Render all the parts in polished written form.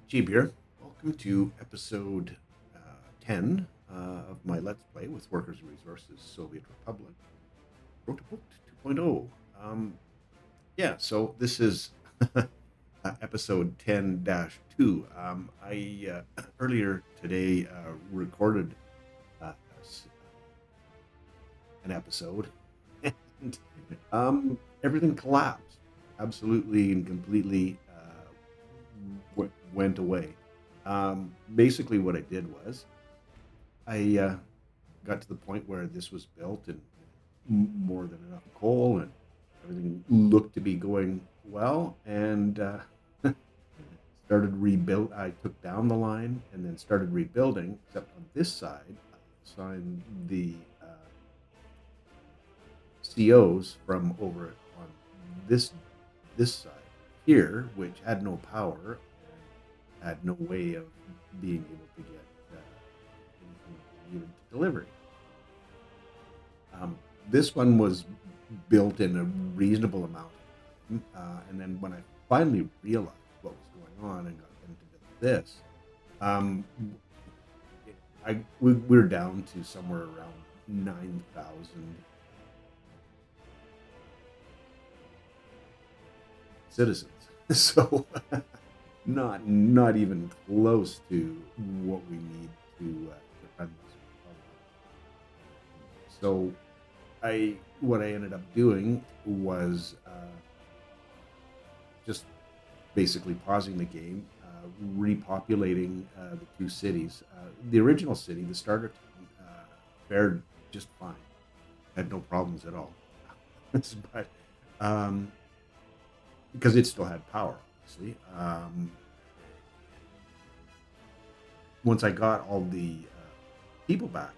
Jeeb here. Welcome to episode 10 of my Let's Play with Workers' Resources Soviet Republic, Rote Bucht 2.0. So this is episode 10-2. I earlier today recorded uh, an episode, and everything collapsed absolutely and completely. Went away. Basically, what I did was I got to the point where this was built and more than enough coal, and everything looked to be going well, and started rebuild. I took down the line and then started rebuilding. Except on this side, I assigned the COs from over on this this side here, which had no power and had no way of being able to get anything even to delivery. This one was built in a reasonable amount of time, and then when I finally realized what was going on and got them to build this, um, we're down to somewhere around 9,000 citizens. So not even close to what we need to defend this republic. So what I ended up doing was just basically pausing the game, repopulating the two cities. The original city, the starter town, fared just fine. Had no problems at all. But um, because it still had power, obviously. Once I got all the people back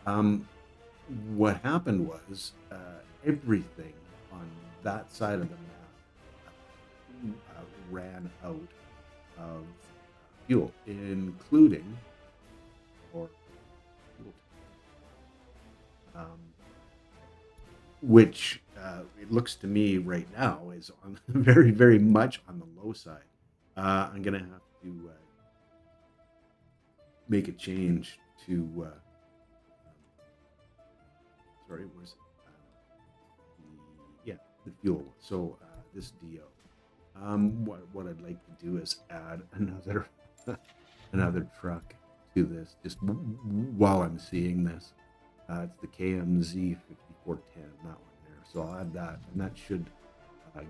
in, what happened was everything on that side of the map ran out of fuel, including or fuel, um, which it looks to me right now is on very, very much on the low side. I'm gonna have to make a change to. Sorry, where's it? The fuel. So this DO. What I'd like to do is add another another truck to this just while I'm seeing this. It's the KMZ 5410, that one there. So I'll add that, and that should uh,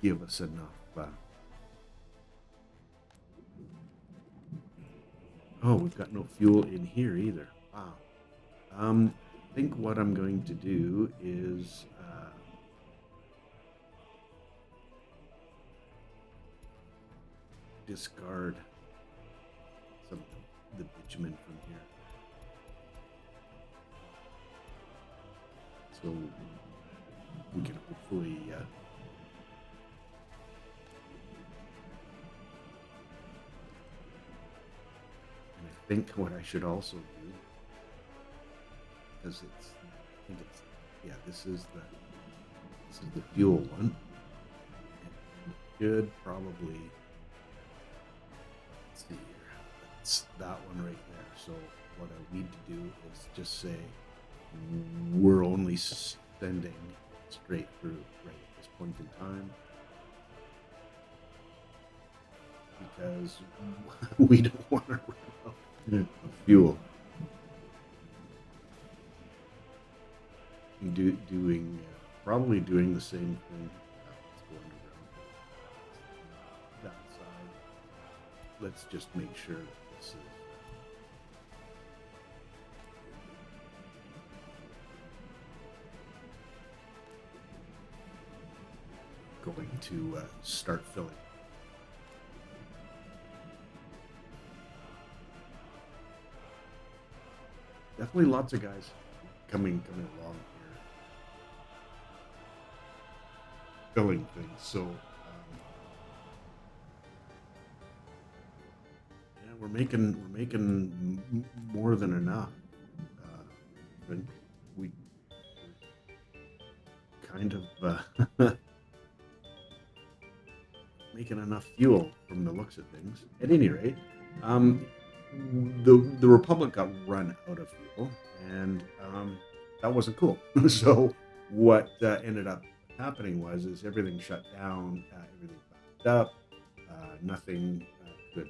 give us enough. Oh, we've got no fuel in here either. Wow. I think what I'm going to do is discard some of the bitumen from here. So we can hopefully and I think what I should also do, because I think it's, yeah, this is the fuel one. And should probably, let's see here, that's that one right there. So what I need to do is just say we're only sending straight through right at this point in time, because we don't want to run out of fuel. Doing probably doing the same thing. Let's go underground. That side. Let's just make sure that this is going to start filling. Definitely lots of guys coming along here, filling things. So yeah, we're making more than enough. And we kind of making making enough fuel from the looks of things. At any rate, um, the Republic got run out of fuel, and that wasn't cool. So what ended up happening is everything shut down, everything backed up, nothing could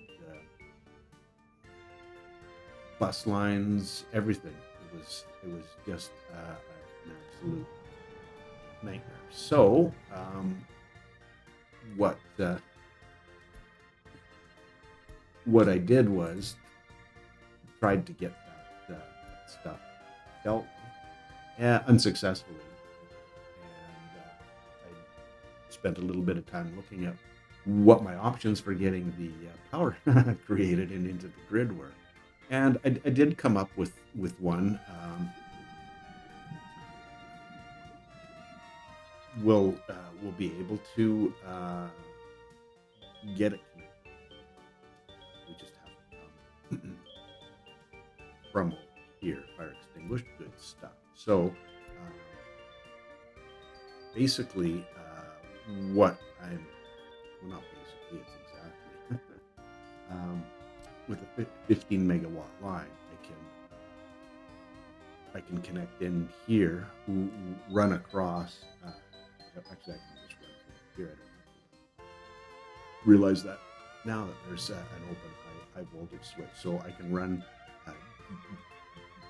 bus lines, everything. It was just an absolute nightmare. So what what I did was tried to get that stuff dealt unsuccessfully, and I spent a little bit of time looking at what my options for getting the power created and into the grid were, and I did come up with one. We'll be able to get it connected. We just have to from here, fire extinguished, good stuff. So basically, what I'm well, not basically, it's exactly with a 15 megawatt line, I can connect in here, run across. Actually, I can just run from here. I don't have to realize that now that there's an open high voltage switch, so I can run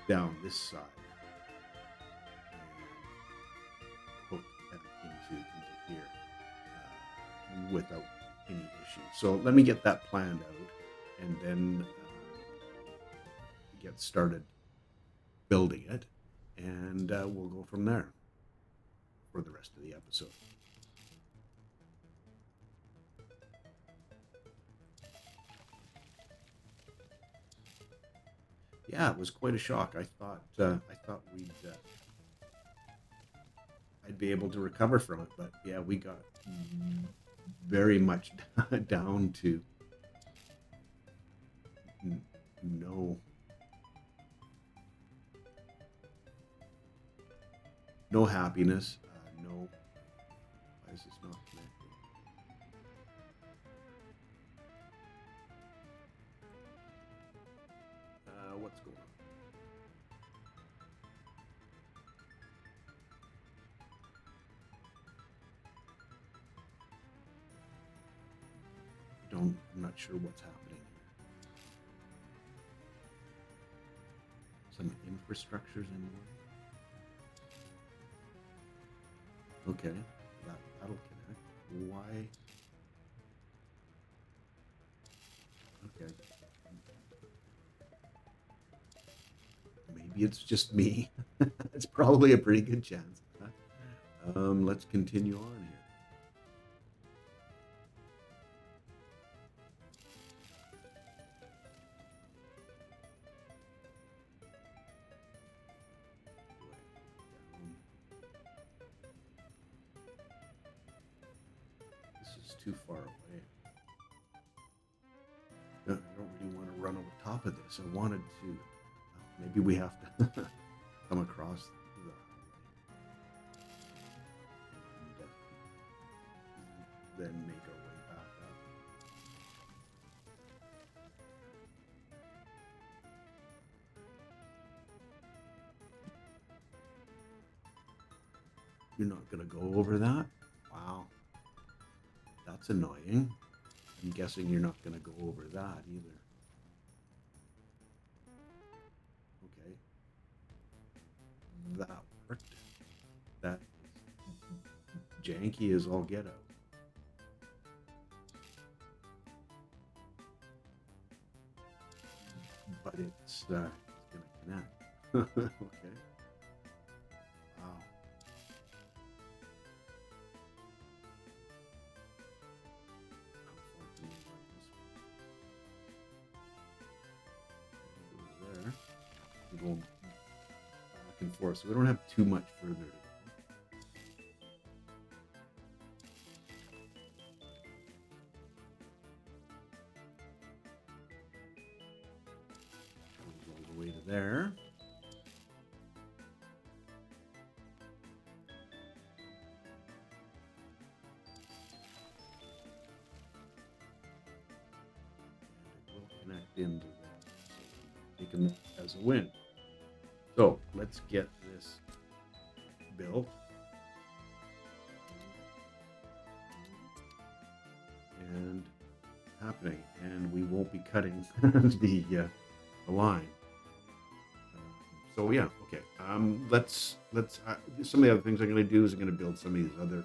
down this side and hook into here without any issue. So let me get that planned out, and then get started building it, and we'll go from there for the rest of the episode. Yeah, it was quite a shock. I thought I'd be able to recover from it, but yeah, we got very much down to no happiness, no. Why is this not connected? What's going on? I'm not sure what's happening here. Some infrastructure's in the way. Okay, that'll connect. Why? Okay. Maybe it's just me. It's probably a pretty good chance. Let's continue on here. Too far away. No, I don't really want to run over top of this. I wanted to. Maybe we have to come across the highway and then make our way back up. You're not going to go over that? Wow. That's annoying. I'm guessing you're not going to go over that either. Okay. That worked. That is janky as all get out. But it's going to connect. Okay. Wow. Go back and forth, so we don't have too much further to go. All the way to there. into that. So taking that as a win. So let's get this built. And happening, and we won't be cutting the line. So yeah, okay. Let's some of the other things I'm going to do is I'm going to build some of these other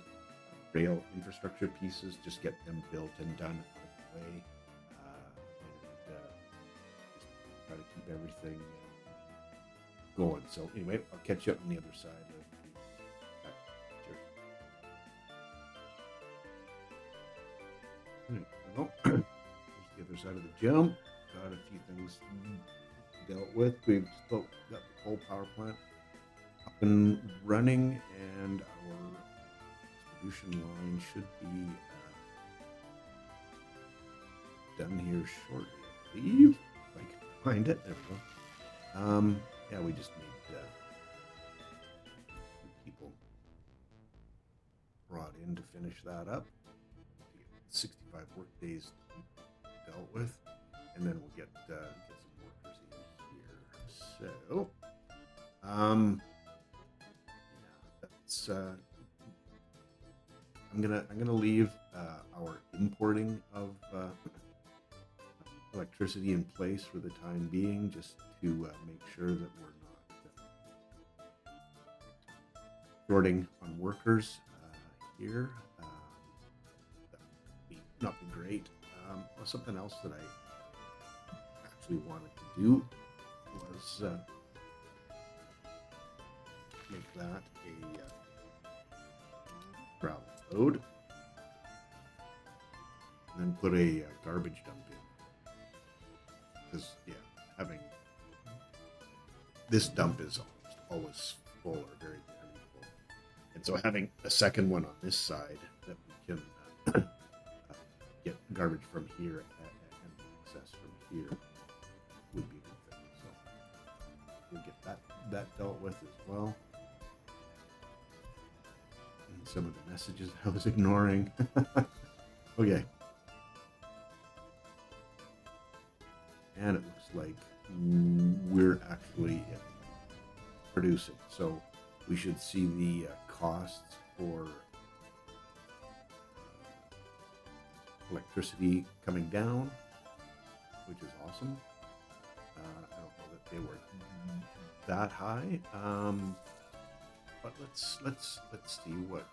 rail infrastructure pieces, just get them built and done out of the way, and just try to keep everything going. So anyway, I'll catch you up on the other side of the cheers. Well, there's the other side of the jump. Got a few things dealt with. We've still got the coal power plant up and running, and our distribution line should be done here shortly, I believe. If I can find it. There we go. Yeah, we just need people brought in to finish that up. 65 work days dealt with, and then we'll get some workers in here. So, yeah, that's I'm gonna leave our importing of electricity in place for the time being, just to make sure that we're not shorting on workers here. That would not be great. Something else that I actually wanted to do was make that a gravel road, and then put a garbage dump in. Because yeah, having this dump is always full or very full, and so having a second one on this side that we can get garbage from here and access from here would be a good thing. So we'll get that dealt with as well. And some of the messages I was ignoring. Okay. And it looks like we're actually producing. So we should see the costs for electricity coming down, which is awesome. I don't know that they were that high, but let's see what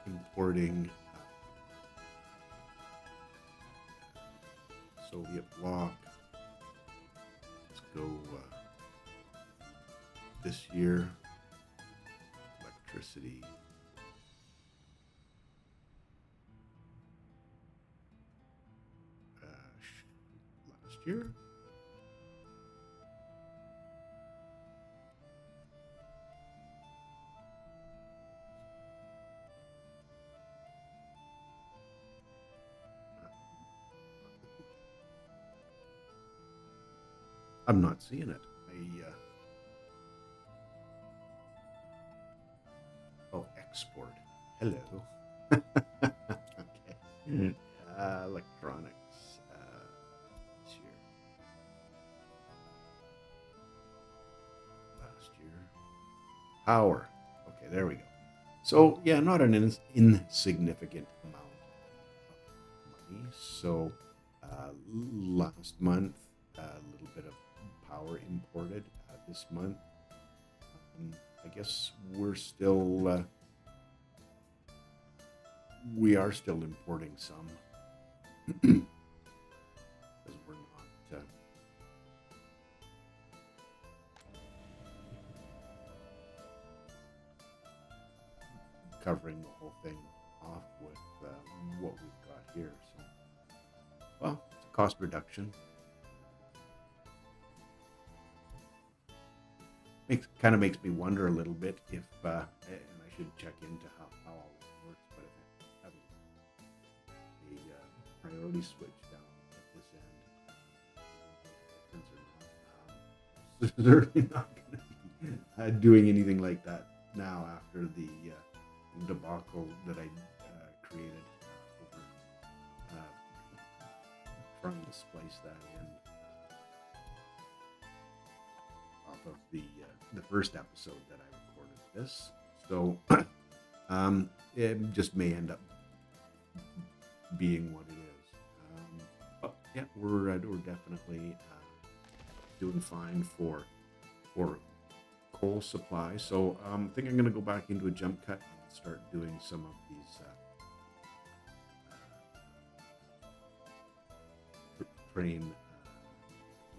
importing Soviet bloc. Let's go this year. Electricity. Last year. I'm not seeing it. Export. Hello. Okay. Electronics. This year. Last year. Power. Okay, there we go. So yeah, not an insignificant amount of money. So last month, a little bit of power imported. This month, I guess we are still importing some because we're not covering the whole thing off with what we've got here. So, well, it's a cost reduction. Kind of makes me wonder a little bit if, and I should check into how all that works, but if having a priority switch down at this end, certainly not going to be doing anything like that now after the debacle that I created over trying to splice that in off of the first episode that I recorded this. So it just may end up being what it is. But yeah, we're definitely doing fine for coal supply. So I think I'm going to go back into a jump cut and start doing some of these train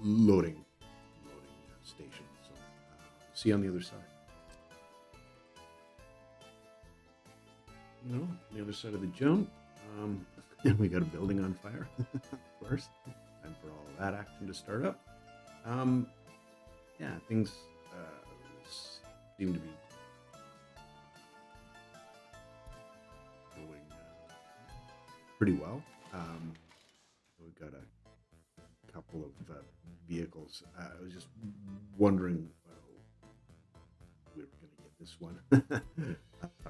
loading stations. So see you on the other side. On the other side of the jump, we got a building on fire, of course. Time for all that action to start up. Yeah, things seem to be going pretty well. We've got a couple of vehicles. I was just wondering we were going to get this one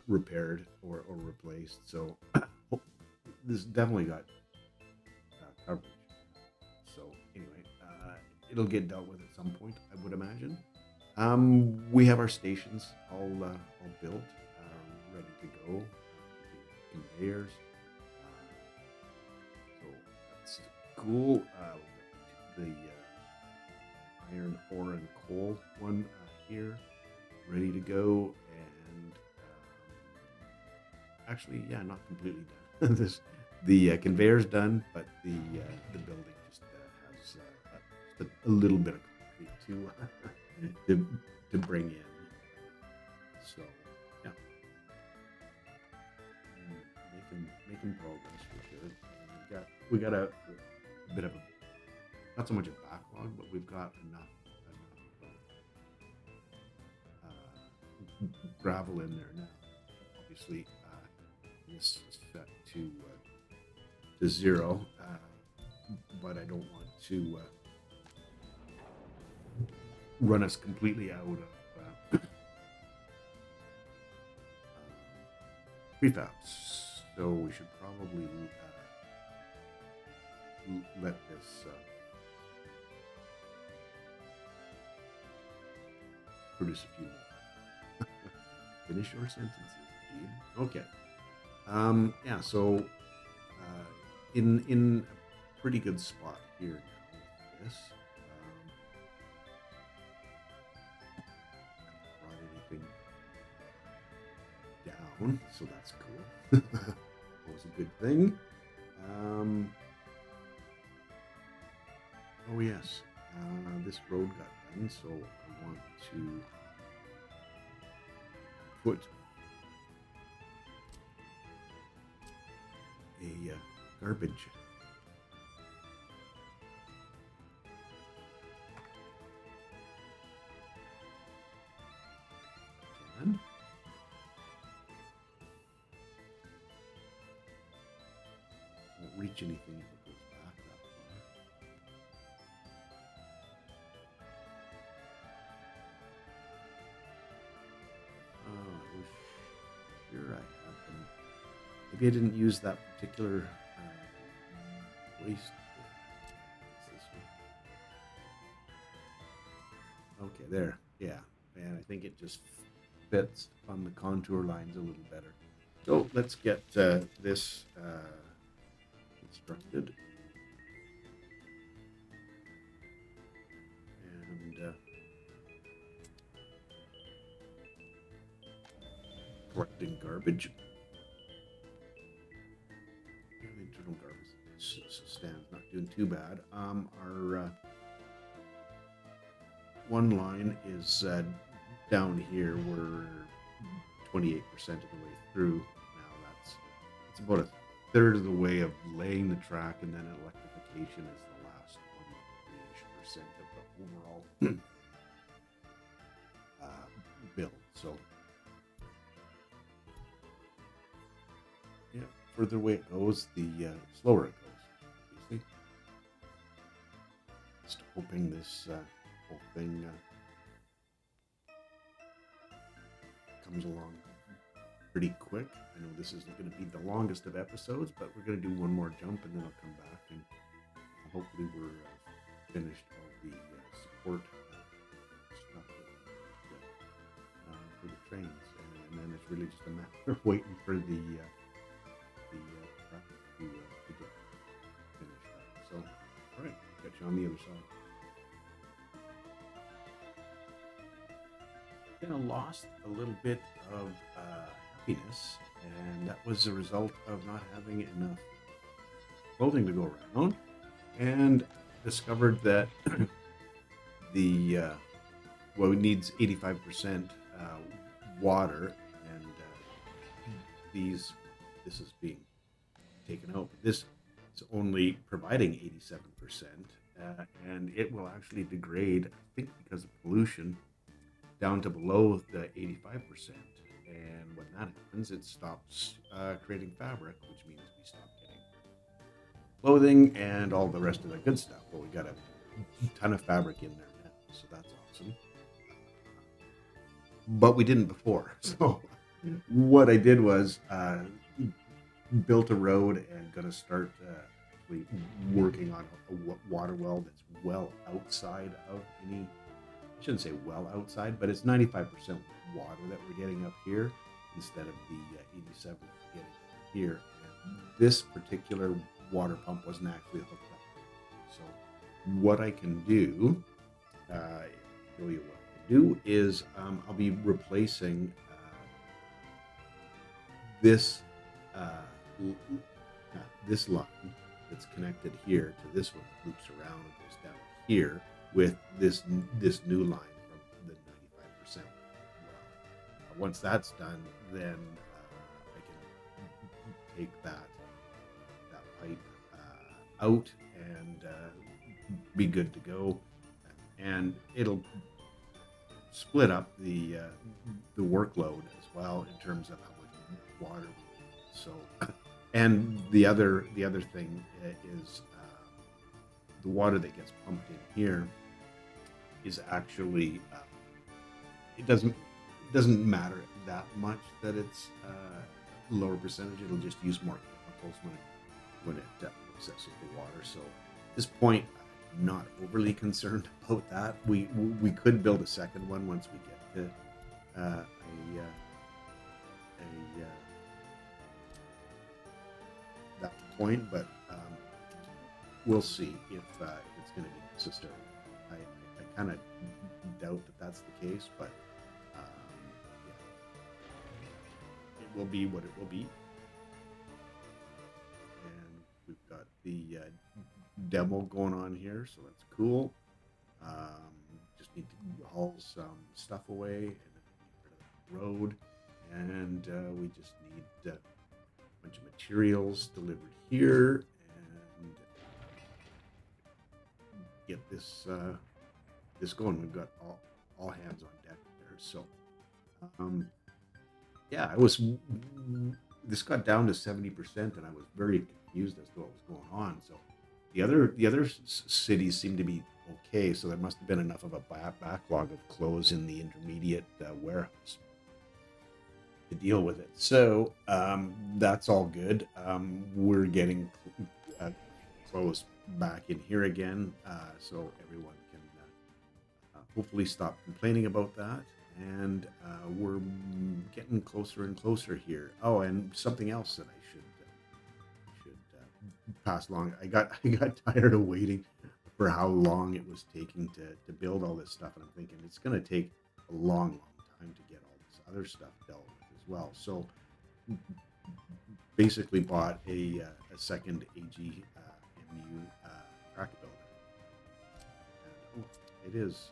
repaired or replaced. So this definitely got coverage. So anyway, it'll get dealt with at some point, I would imagine. We have our stations all built, ready to go. Conveyors. So that's cool. The iron ore and coal one here, ready to go. And actually, yeah, not completely done. The conveyor's done, but the building just has just a little bit of concrete to bring in. So yeah, making progress for sure. We got a bit of a, not so much a backlog, but we've got enough gravel in there now. Obviously, this is set to 0, but I don't want to run us completely out of prefabs. So we should probably let this produce a few more. Finish your sentences, Jeeb. Okay. Yeah, so in a pretty good spot here now with this. Brought anything down, so that's cool. Always a good thing. Oh yes, this road got done, so I want to put a garbage can. Won't reach anything if it goes back that far. Oh, I wish sure I had them. Maybe I didn't use that particular waste. This one. Okay, there. Yeah, and I think it just fits on the contour lines a little better. So let's get this constructed. And collecting garbage. And the internal garbage stands not doing too bad. Our one line is down here. We're 28% of the way through. Now it's about a third of the way of laying the track, and then electrification is the last 1% of the overall build. So yeah, further away it goes, the slower it goes, obviously. Just hoping this whole thing comes along pretty quick. I know this isn't going to be the longest of episodes, but we're going to do one more jump and then I'll come back and hopefully we're finished all the support stuff for the trains, and then it's really just a matter of waiting for the traffic to get finished up. So, all right, catch you on the other side. Kind of lost a little bit of happiness, and that was a result of not having enough clothing to go around, and discovered that the well, it needs 85% water, and these this is being taken out. But this is only providing 87%, and it will actually degrade, I think, because of pollution, down to below the 85%. And when that happens, it stops creating fabric, which means we stop getting clothing and all the rest of the good stuff. Well, we got a ton of fabric in there now, so that's awesome. But we didn't before. So what I did was built a road and going to start actually working on a water well that's well outside of any. I shouldn't say well outside, but it's 95% water that we're getting up here instead of the 87 that we're getting here. And this particular water pump wasn't actually hooked up. So what I can do, show you what I can do is I'll be replacing this this line that's connected here to this one that loops around and goes down here with this new line from the 95% well. Once that's done, then I can take that pipe out and be good to go, and it'll split up the workload as well in terms of how much water we need. So, and the other thing is the water that gets pumped in here is actually it doesn't matter that much that it's lower percentage. It'll just use more chemicals when it processes the water. So at this point, I'm not overly concerned about that. We could build a second one once we get to that point, but we'll see if it's going to be necessary. I kind of doubt that that's the case, but yeah, it will be what it will be. And we've got the demo going on here, so that's cool. Just need to haul some stuff away and get rid of the road, and we just need a bunch of materials delivered here and get this going. We've got all hands on deck there. So yeah, this got down to 70%, and I was very confused as to what was going on. So the other cities seem to be okay, so there must have been enough of a backlog of clothes in the intermediate warehouse to deal with it. So that's all good. We're getting clothes back in here again, so everyone can hopefully stop complaining about that. And we're getting closer and closer here. Oh, and something else that I should pass along. I got tired of waiting for how long it was taking to build all this stuff, and I'm thinking it's going to take a long time to get all this other stuff dealt with as well. So basically bought a second AGMU track builder. And, it is.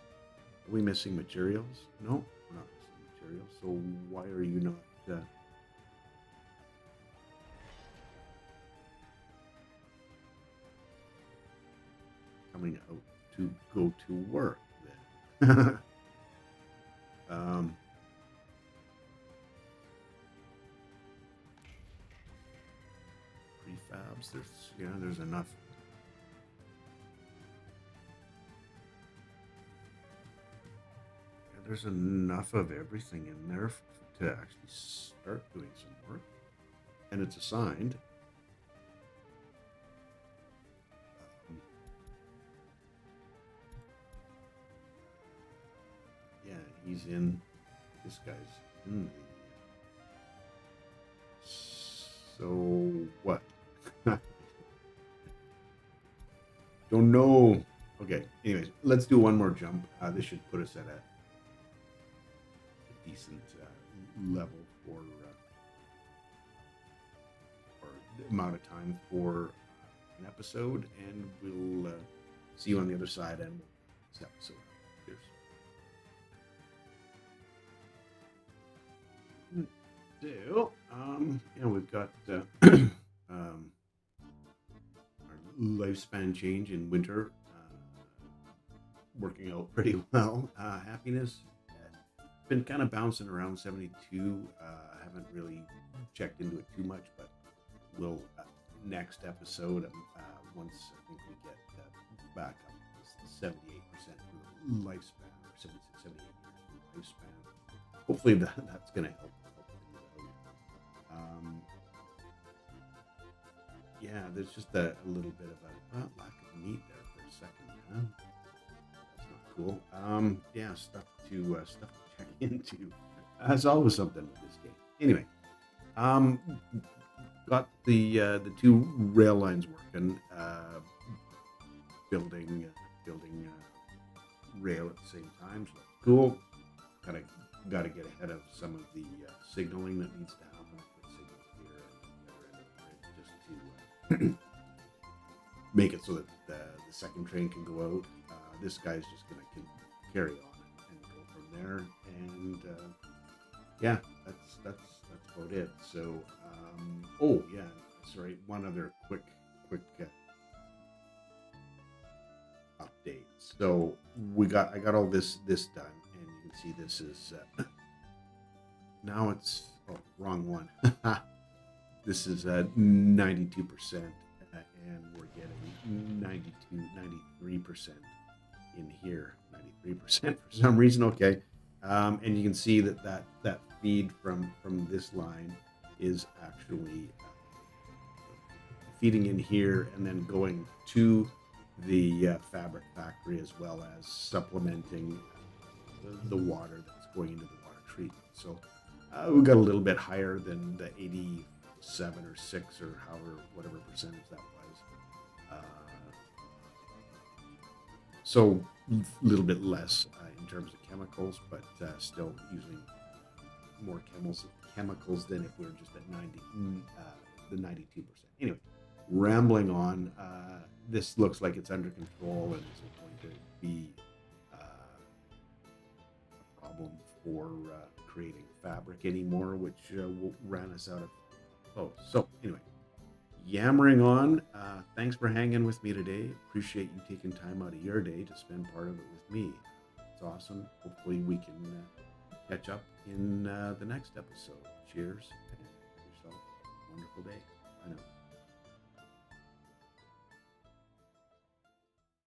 Are we missing materials? No, we're not missing materials. So why are you not coming out to go to work then? Prefabs, there's enough. There's enough of everything in there to actually start doing some work, and it's assigned. He's in. This guy's in the. So what? Don't know. Okay. Anyways, let's do one more jump. This should put us at a decent level for the amount of time for an episode, and we'll see you on the other side and this episode. Cheers. So, we've got our lifespan change in winter working out pretty well. Happiness been kind of bouncing around 72. I haven't really checked into it too much, but we'll next episode once I think we get back up to 78% for the lifespan, or 76, 78 years for the lifespan. Hopefully that's going to help. Yeah, there's just a little bit of a lack of meat there for a second. Huh? That's not cool. Yeah, stuff to check into. There's always something with this game. Anyway, got the two rail lines working. Building rail at the same time. So that's cool. Got to get ahead of some of the signaling that needs to happen. Make it so that the second train can go out. This guy's just going to carry on and go from there. And yeah, that's about it. So, oh yeah, sorry. One other quick update. So I got all this done, and you can see this is now it's wrong one. This is 92%, and we're getting 93% in here. 93% for some reason. Okay, and you can see that feed from this line is actually feeding in here and then going to the fabric factory, as well as supplementing the water that's going into the water treatment. So we got a little bit higher than the 87 or 6 or whatever percentage that was. So a little bit less in terms of chemicals, but still using more chemicals than if we were just at 92%. Anyway, rambling on. This looks like it's under control, and it's going to be a problem for creating fabric anymore, which ran us out of. Oh, so anyway, yammering on. Thanks for hanging with me today. Appreciate you taking time out of your day to spend part of it with me. It's awesome. Hopefully we can catch up in the next episode. Cheers, and have yourself a wonderful day. Bye now.